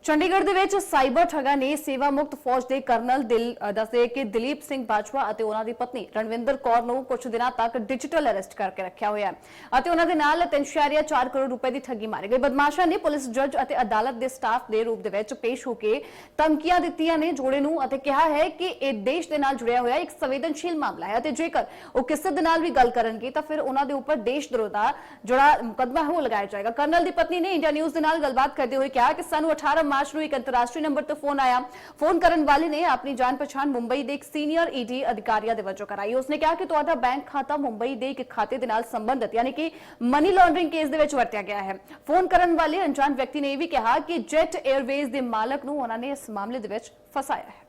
ਚੰਡੀਗੜ੍ਹ ਦੇ ਵਿੱਚ ਸਾਈਬਰ ਠੱਗਾਂ ਨੇ ਸੇਵਾ ਮੁਕਤ ਫੌਜ ਦੇ ਕਰਨਲ ਦੱਸਦੇ ਕਿ ਦਲੀਪ ਸਿੰਘ ਬਾਜਵਾ ਅਤੇ ਉਹਨਾਂ ਦੀ ਪਤਨੀ ਰਣਵਿੰਦਰ ਕੌਰ ਨੂੰ ਕੁਝ ਦਿਨਾਂ ਤੱਕ ਡਿਜੀਟਲ ਅਰੈਸਟ ਕਰਕੇ ਰੱਖਿਆ ਹੋਇਆ ਹੈ ਅਤੇ ਉਹਨਾਂ ਦੇ ਨਾਲ 3.4 ਕਰੋੜ ਰੁਪਏ ਦੀ ਠੱਗੀ ਮਾਰੀ ਗਈ। ਬਦਮਾਸ਼ਾਂ ਨੇ ਪੁਲਿਸ ਜੱਜ ਅਤੇ ਅਦਾਲਤ ਦੇ ਸਟਾਫ ਦੇ ਰੂਪ ਦੇ ਵਿੱਚ ਪੇਸ਼ ਹੋ ਕੇ ਧਮਕੀਆਂ ਦਿੱਤੀਆਂ ਨੇ ਜੋੜੇ ਨੂੰ ਅਤੇ ਕਿਹਾ ਹੈ ਕਿ ਇਹ ਦੇਸ਼ ਦੇ ਨਾਲ ਜੁੜਿਆ ਹੋਇਆ ਇੱਕ ਸੰਵੇਦਨਸ਼ੀਲ ਮਾਮਲਾ ਹੈ ਅਤੇ ਜੇਕਰ ਉਹ ਕਿਸੇ ਦੇ ਨਾਲ ਵੀ ਗੱਲ ਕਰਨਗੇ ਤਾਂ ਫਿਰ ਉਹਨਾਂ ਦੇ ਉੱਪਰ ਦੇਸ਼ ਦਰੋਹ ਦਾ ਜਿਹੜਾ ਮੁਕੱਦਮਾ ਹੈ ਉਹ ਲਗਾਇਆ ਜਾਏਗਾ। ਕਰਨਲ ਦੀ ਪਤਨੀ ਨੇ ਇੰਡੀਆ ਨਿਊਜ਼ ਦੇ ਨਾਲ ਗੱਲਬਾਤ ਕਰਦੇ ਹੋਏ ਕਿਹਾ ਕਿ ਸਾਨੂੰ 18 ਮਾਰਚ ਨੂੰ ਇੱਕ ਅੰਤਰराष्ट्रीय नंबर तो फोन आया। फोन करने वाले ने अपनी जान पहचान मुंबई के एक सीनियर ईडी अधिकारियों के वजों कराई। उसने कहा कि तुहाडा बैंक खाता मुंबई के एक खाते दे नाल संबंधित यानी कि मनी लॉन्ड्रिंग केस दे विच वरतिया गया है। फोन करने वाले अनजान व्यक्ति ने यह भी कहा कि जेट एयरवेज के मालक नूं उन्होंने इस मामले दे विच फसाया है।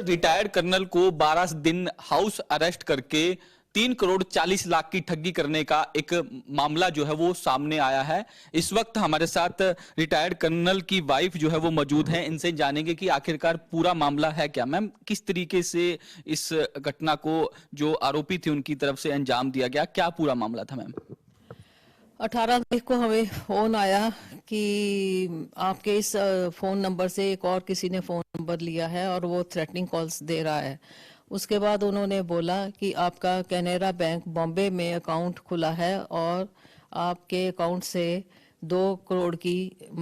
रिटायर्ड कर्नल को 12 दिन हाउस अरेस्ट करके 3 करोड़ 40 लाख की ठगी करने का एक मामला जो है वो सामने आया है। इस वक्त हमारे साथ रिटायर्ड कर्नल की वाइफ जो है वो मौजूद हैं। इनसे जानेंगे कि आखिरकार पूरा मामला है क्या। मैम, किस तरीके से इस घटना को जो आरोपी थे उनकी तरफ से अंजाम दिया गया, क्या पूरा मामला था मैम? 18 तारीख को हमें फोन आया कि आपके इस फोन नंबर से एक और किसी ने फोन नंबर लिया है और वो थ्रेटनिंग कॉल्स दे रहा है। उसके बाद उन्होंने बोला कि आपका कैनरा बैंक बॉम्बे में अकाउंट खुला है और आपके अकाउंट से 2 करोड़ की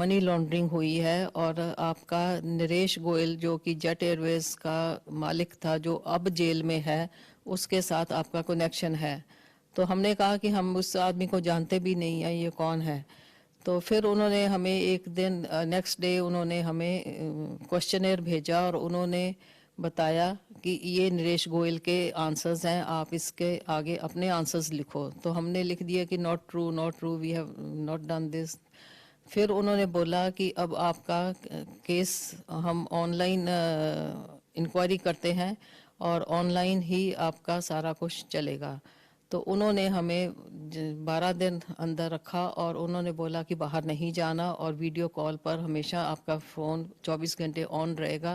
मनी लॉन्ड्रिंग हुई है और आपका नरेश गोयल जो कि जेट एयरवेज का मालिक था जो अब जेल में है उसके साथ आपका कनेक्शन है। तो हमने कहा कि हम उस आदमी को जानते भी नहीं है, ये कौन है। तो फिर उन्होंने हमें एक दिन नेक्स्ट डे उन्होंने हमें क्वेश्चनर भेजा और उन्होंने बताया कि ये नरेश गोयल के आंसर्स हैं, आप इसके आगे अपने आंसर्स लिखो। तो हमने लिख दिया कि not true, we have not done this. फिर उन्होंने बोला कि अब आपका केस हम ऑनलाइन इंक्वायरी करते हैं और ऑनलाइन ही आपका सारा कुछ चलेगा। तो उन्होंने हमें 12 दिन अंदर रखा और उन्होंने बोला कि बाहर नहीं जाना और वीडियो कॉल पर हमेशा आपका फ़ोन 24 घंटे ऑन रहेगा,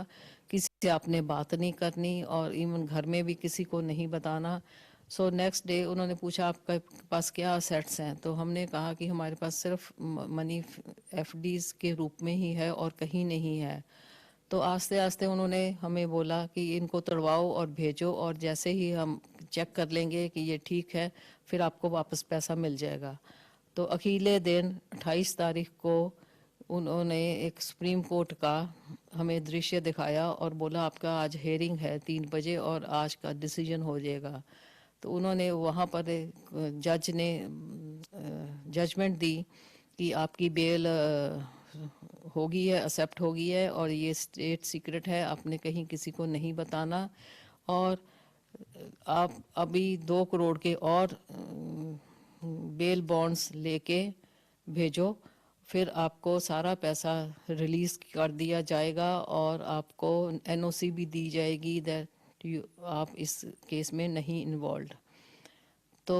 किसी से आपने बात नहीं करनी और इवन घर में भी किसी को नहीं बताना। सो नेक्स्ट डे उन्होंने पूछा आपके पास क्या असेट्स हैं। तो हमने कहा कि हमारे पास सिर्फ मनी एफडीज़ के रूप में ही है और कहीं नहीं है। तो आस्ते आस्ते उन्होंने हमें बोला कि इनको तड़वाओ और भेजो और जैसे ही हम चेक कर लेंगे कि ये ठीक है फिर आपको वापस पैसा मिल जाएगा। तो अखीले दिन 28 तारीख को उन्होंने एक सुप्रीम कोर्ट का हमें दृश्य दिखाया और बोला आपका आज हेयरिंग है 3 बजे और आज का डिसीजन हो जाएगा। तो उन्होंने वहाँ पर जज ने जजमेंट दी कि आपकी बेल होगी है, एक्सेप्ट होगी है और ये स्टेट सीक्रेट है, आपने कहीं किसी को नहीं बताना और आप अभी 2 करोड़ के और बेल बॉन्ड्स लेके भेजो, फिर आपको सारा पैसा रिलीज़ कर दिया जाएगा और आपको एनओसी भी दी जाएगी दैट आप इस केस में नहीं इन्वॉल्व। तो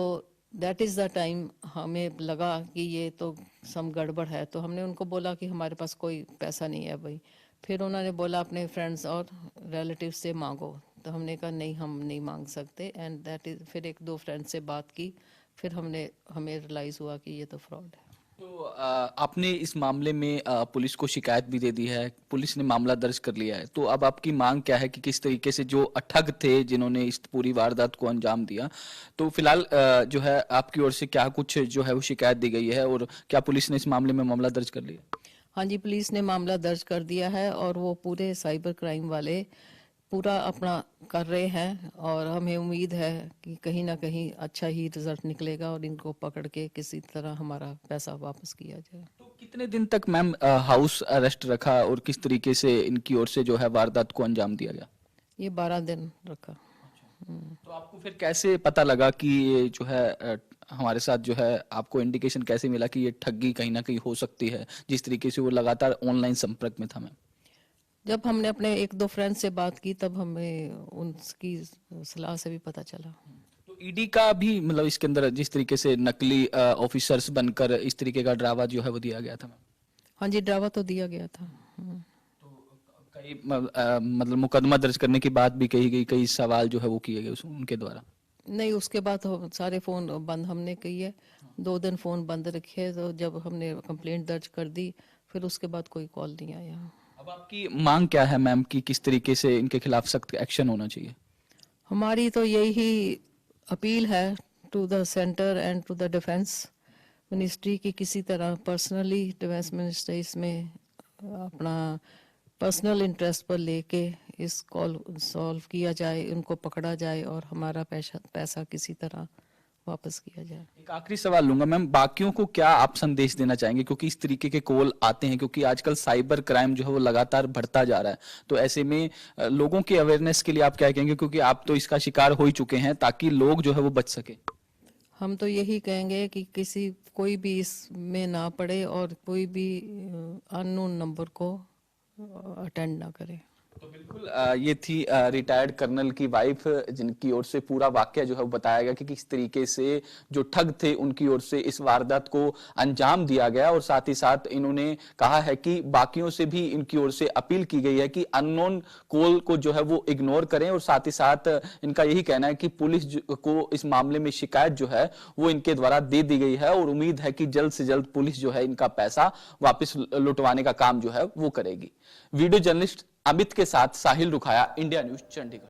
दैट इज़ द टाइम हमें लगा कि ये तो सम गड़बड़ है। तो हमने उनको बोला कि हमारे पास कोई पैसा नहीं है भाई। फिर उन्होंने बोला अपने फ्रेंड्स और रिलेटिव से मांगो। तो हमने कहा नहीं, हम नहीं मांग सकते एंड दैट इज़। फिर 1-2 फ्रेंड से बात की, फिर हमें रियलाइज़ हुआ कि ये तो फ्रॉड है। तो आपने इस मामले में पुलिस को शिकायत भी दे दी है, पुलिस ने मामला दर्ज कर लिया है। तो अब आपकी मांग क्या है कि किस तरीके से जो ठग थे जिन्होंने इस पूरी वारदात को अंजाम दिया, तो फिलहाल जो है आपकी ओर से क्या कुछ जो है वो शिकायत दी गई है और क्या पुलिस ने इस मामले में मामला दर्ज कर लिया? हाँ जी, पुलिस ने मामला दर्ज कर दिया है और वो पूरे साइबर क्राइम वाले पूरा अपना कर रहे हैं और हमें उम्मीद है कि कहीं ना कहीं अच्छा ही रिजल्ट निकलेगा और इनको पकड़ के किसी तरह हमारा पैसा वापस किया जाए। तो कितने दिन तक मैम हाउस अरेस्ट रखा और किस तरीके से इनकी ओर से जो है वारदात को अंजाम दिया गया? ये 12 दिन रखा। तो आपको फिर कैसे पता लगा कि ये जो है हमारे साथ जो है आपको इंडिकेशन कैसे मिला कि ये ठगी कहीं ना कहीं हो सकती है, जिस तरीके से वो लगातार ऑनलाइन संपर्क में था मैम? जब हमने अपने 1-2 फ्रेंड से बात की तब हमें उनकी सलाह से भी पता चला। तो ईडी का भी मतलब इसके अंदर जिस तरीके से नकली ऑफिसर्स बनकर इस तरीके का ड्रावा जो है वो दिया गया था मैम? हाँ जी, ड्रावा तो दिया गया था। तो कई मतलब मुकदमा दर्ज करने की बात भी कही गई, कई सवाल जो है वो किए गए उनके द्वारा। नहीं, उसके बाद सारे फ़ोन बंद हमने की है। 2 दिन फ़ोन बंद रखे। तो जब हमने कंप्लेंट दर्ज कर दी फिर उसके बाद कोई कॉल नहीं आया। अब आपकी मांग क्या है मैम कि किस तरीके से इनके खिलाफ सख्त एक्शन होना चाहिए? हमारी तो यही अपील है to the centre and to the defence ministry की किसी तरह पर्सनली डिफेंस मिनिस्टर इसमें अपना पर्सनल इंटरेस्ट पर लेके इस कॉल सॉल्व किया जाए, उनको पकड़ा जाए और हमारा पैसा किसी तरह वापस किया जाए। एक आखिरी सवाल लूंगा मैम, बाकियों को क्या आप संदेश देना चाहेंगे, क्योंकि इस तरीके के कॉल आते हैं, क्योंकि आजकल साइबर क्राइम जो है वो लगातार बढ़ता जा रहा है, तो ऐसे में लोगों के अवेयरनेस के लिए आप क्या कहेंगे, क्योंकि आप तो इसका शिकार हो ही चुके हैं, ताकि लोग जो है वो बच सके? हम तो यही कहेंगे कि कोई भी इसमें ना पड़े और कोई भी अननोन नंबर को अटेंड ना करे। तो बिल्कुल ये थी रिटायर्ड कर्नल की वाइफ, जिनकी ओर से पूरा वाकया जो है वो बताया गया कि किस तरीके से जो ठग थे उनकी ओर से इस वारदात को अंजाम दिया गया, और साथ ही साथ इन्होंने कहा है कि बाकियों से भी इनकी ओर से अपील की गई है कि अननोन कॉल को जो है वो इग्नोर करें, और साथ ही साथ इनका यही कहना है कि पुलिस को इस मामले में शिकायत जो है वो इनके द्वारा दे दी गई है, और उम्मीद है कि जल्द से जल्द पुलिस जो है इनका पैसा वापस लुटवाने का काम जो है वो करेगी। वीडियो जर्नलिस्ट अमित के साथ साहिल रुखाया, इंडिया न्यूज, चंडीगढ़।